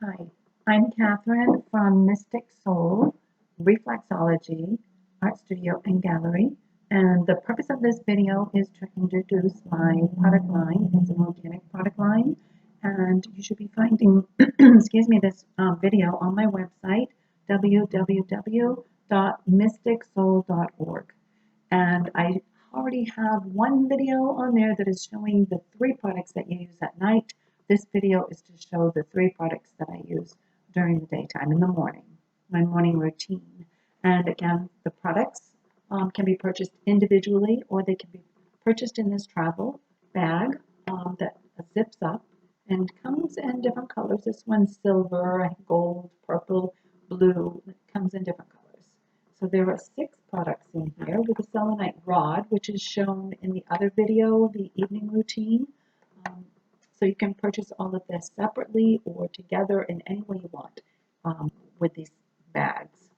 Hi, I'm Catherine from Mystic Soul Reflexology Art Studio and Gallery, and the purpose of this video is to introduce my product line. It's an organic product line, and you should be finding excuse me, this video on my website, www.mysticsoul.org. And I already have one video on there that is showing the 3 products that you use at night. This video is to show the 3 products that I use during the daytime in the morning, my morning routine. And again, the products can be purchased individually, or they can be purchased in this travel bag that zips up and comes in different colors. This one's silver, gold, purple, blue. It comes in different colors. So there are 6 products in here with the selenite rod, which is shown in the other video, the evening routine. So you can purchase all of this separately or together in any way you want with these bags.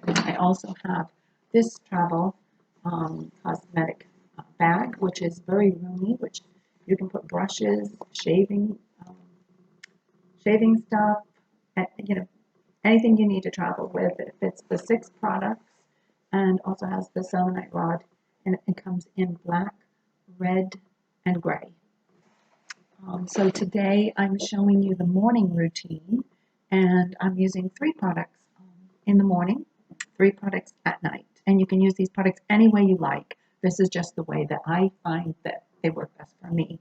I also have this travel cosmetic bag, which is very roomy, which you can put brushes, shaving stuff, anything you need to travel with. It fits the 6 products and also has the selenite rod, and it comes in black, red, and gray. So today I'm showing you the morning routine, and I'm using 3 products in the morning, 3 products at night. And you can use these products any way you like. This is just the way that I find that they work best for me.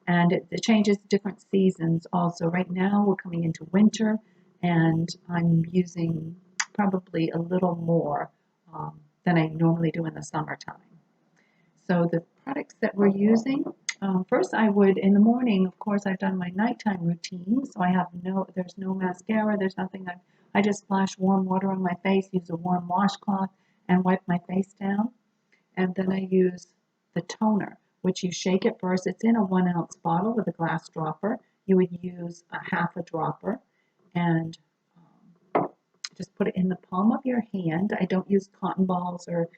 And it changes different seasons also. Right now we're coming into winter, and I'm using probably a little more than I normally do in the summertime. So the products that we're using, first I would, in the morning, of course, I've done my nighttime routine, so there's no mascara, there's nothing. I just splash warm water on my face, use a warm washcloth, and wipe my face down. And then I use the toner, which you shake it first. It's in a 1-ounce bottle with a glass dropper. You would use a half a dropper and just put it in the palm of your hand. I don't use cotton balls or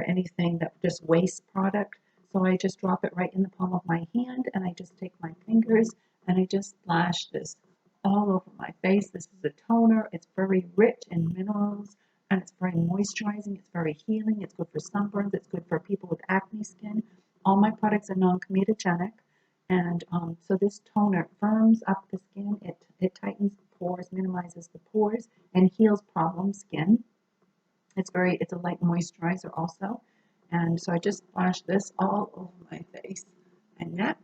anything that just wastes product. So I just drop it right in the palm of my hand, and I just take my fingers and I just splash this all over my face. This is a toner. It's very rich in minerals, and it's very moisturizing. It's very healing. It's good for sunburns. It's good for people with acne skin. All my products are non-comedogenic. And so this toner firms up the skin. It tightens the pores, minimizes the pores, and heals problem skin. It's a light moisturizer also. And so I just splash this all over my face and neck.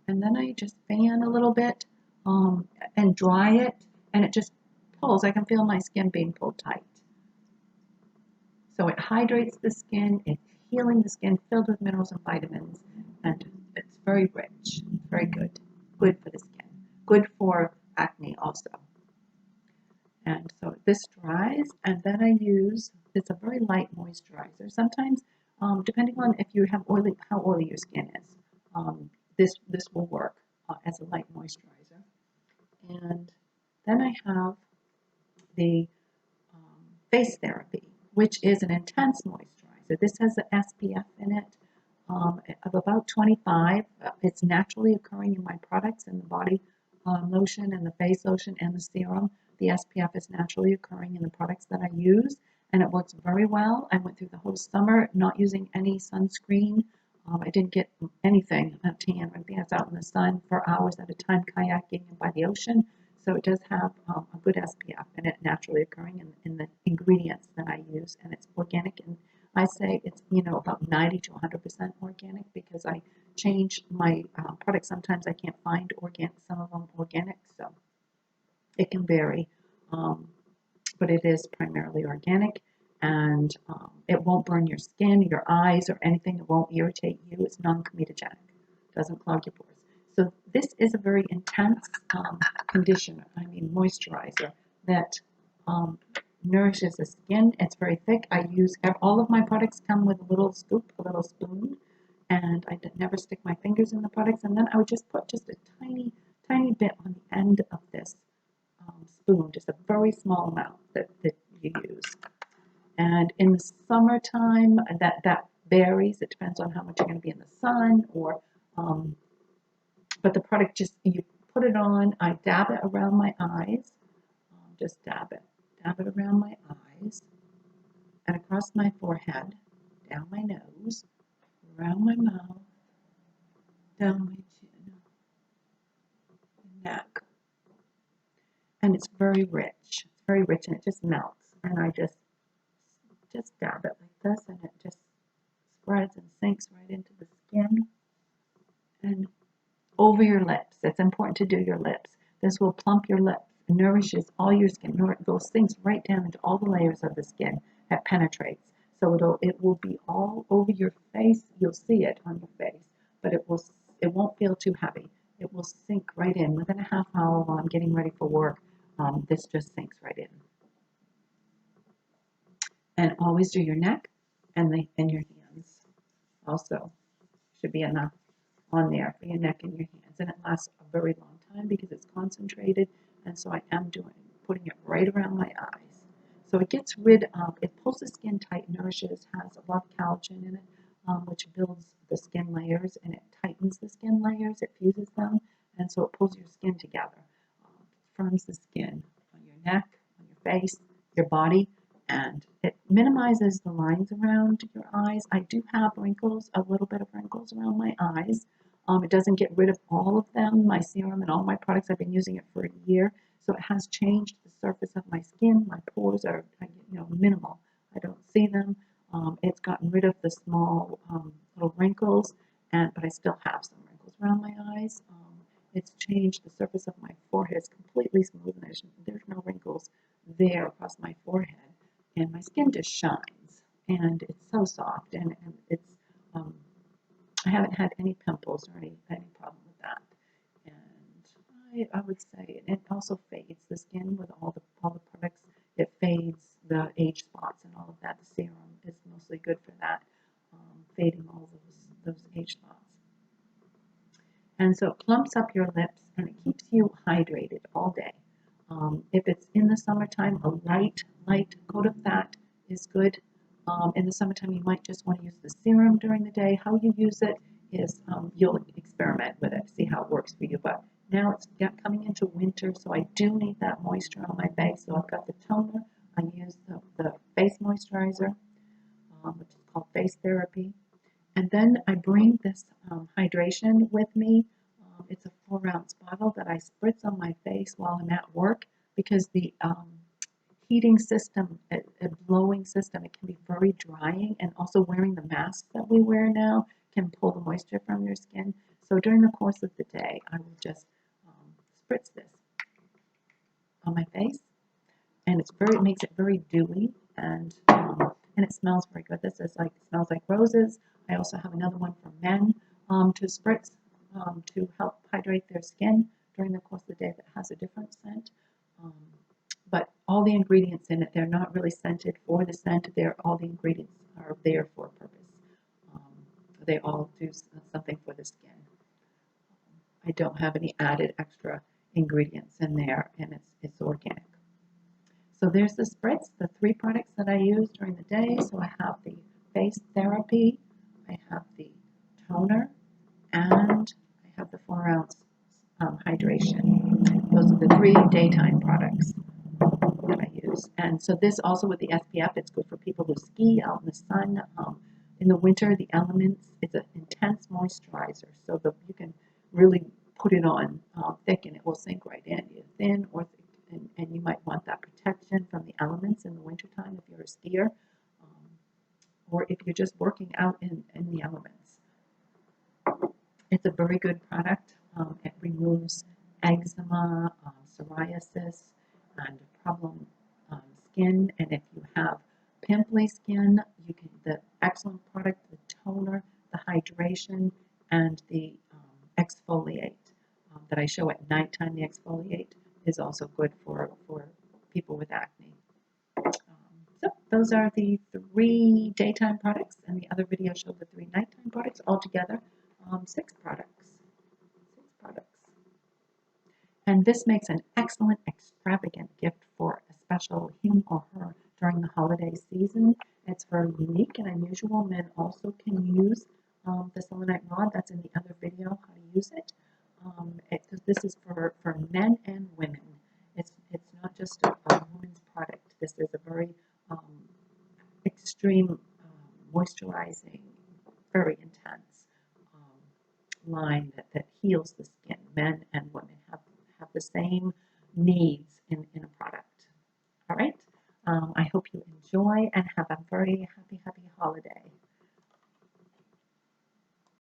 And then I just fan a little bit and dry it. And it just pulls. I can feel my skin being pulled tight. So it hydrates the skin. It's healing the skin, filled with minerals and vitamins. And it's very rich, very good. Good for the skin. Good for acne also. And so this dries, and then it's a very light moisturizer. Sometimes, depending on if you have how oily your skin is, this will work as a light moisturizer. And then I have the face therapy, which is an intense moisturizer. This has an SPF in it of about 25. It's naturally occurring in my products, in the body lotion and the face lotion and the serum. The SPF is naturally occurring in the products that I use, and it works very well. I went through the whole summer not using any sunscreen. I didn't get anything, a tan or anything. I was out in the sun for hours at a time kayaking by the ocean. So it does have a good SPF, and it naturally occurring in the ingredients that I use, and it's organic. And I say it's about 90 to 100% organic, because I change my products. Sometimes I can't find some of them organic, so it can vary. But it is primarily organic, and it won't burn your skin, your eyes, or anything. It won't irritate you. It's non-comedogenic. Doesn't clog your pores. So this is a very intense moisturizer that nourishes the skin. It's very thick. All of my products come with a little scoop, a little spoon, and I never stick my fingers in the products. And then I would just put just a tiny, tiny bit on the end of this spoon, just a very small amount that you use. And in the summertime, that varies. It depends on how much you're going to be in the sun, but the product, just you put it on, I dab it around my eyes, just dab it around my eyes and across my forehead, down my nose, around my mouth, down my chin, neck. And it's very rich. It's very rich and it just melts. And I just dab it like this and it just spreads and sinks right into the skin and over your lips. It's important to do your lips. This will plump your lips. It nourishes all your skin. It goes sinks right down into all the layers of the skin. It penetrates. So it will be all over your face. You'll see it on your face, but it won't feel too heavy. It will sink right in. Within a half hour while I'm getting ready for work, this just sinks right in. And always do your neck and your hands. Also, should be enough on there for your neck and your hands, and it lasts a very long time because it's concentrated. And so I am putting it right around my eyes. So it gets rid of, it pulls the skin tight, nourishes, has a lot of collagen in it, which builds the skin layers and it tightens the skin layers, it fuses them, and so it pulls your skin together, firms the skin on your neck, on your face, your body, and it minimizes the lines around your eyes. I do have wrinkles, a little bit of wrinkles around my eyes. It doesn't get rid of all of them. My serum and all my products, I've been using it for a year, so it has changed the surface of my skin. My pores are, minimal. I don't see them. It's gotten rid of the small little wrinkles, but I still have some wrinkles around my eyes. It's changed the surface of my forehead. It's completely smooth, and there's no wrinkles there across my forehead, and my skin just shines, and it's so soft, and it's I haven't had any pimples or any problem with that. And I would say it also fades the skin with all the products. It fades the age spots and all of that. The serum is mostly good for that, fading all those age spots. And so it plumps up your lips and it keeps you hydrated all day. If it's in the summertime, a light coat of that is good. In the summertime, you might just want to use the serum during the day. How you use it is you'll experiment with it, see how it works for you. But now it's coming into winter, so I do need that moisture on my face. So I've got the toner. I use the face moisturizer, which is called Face Therapy. And then I bring this hydration with me. It's a 4-ounce bottle that I spritz on my face while I'm at work because the heating system, a blowing system, it can be very drying, and also wearing the masks that we wear now can pull the moisture from your skin. So during the course of the day, I will just spritz this on my face, and it makes it very dewy, and it smells very good. This is smells like roses. I also have another one for men to spritz to help hydrate their skin during the course of the day that has a different scent. But all the ingredients in it, they're not really scented for the scent. All the ingredients are there for a purpose. They all do something for the skin. I don't have any added extra ingredients in there, and it's organic. So there's the spritz, the 3 products that I use during the day. So I have the Face Therapy, I have the toner, and I have the 4-ounce hydration. Those are the 3 daytime products that I use. And so this also with the SPF, it's good for people who ski out in the sun. In the winter, the elements, it's an intense moisturizer, so you can really put it on thick and it will sink right in. Thin or thick, and you might want that protection from the elements in the wintertime if you're a skier, or if you're just working out in the elements. It's a very good product. It removes eczema, psoriasis, and problem skin. And if you have pimply skin, the excellent product, the toner, the hydration, and the exfoliate that I show at nighttime. The exfoliate is also good for people with acne. So those are the 3 daytime products, and the other video showed the 3 nighttime products. Altogether, 6 products. 6 products. And this makes an excellent, extravagant gift for a special him or her during the holiday season. It's very unique and unusual. Men also can use the selenite rod. That's in the other video, how to use it. This is for men and women. It's not just a woman's product. This is a very extreme moisturizing, very intense line that heals the skin. Men and women have the same needs in a product. All right. I hope you enjoy and have a very happy holiday.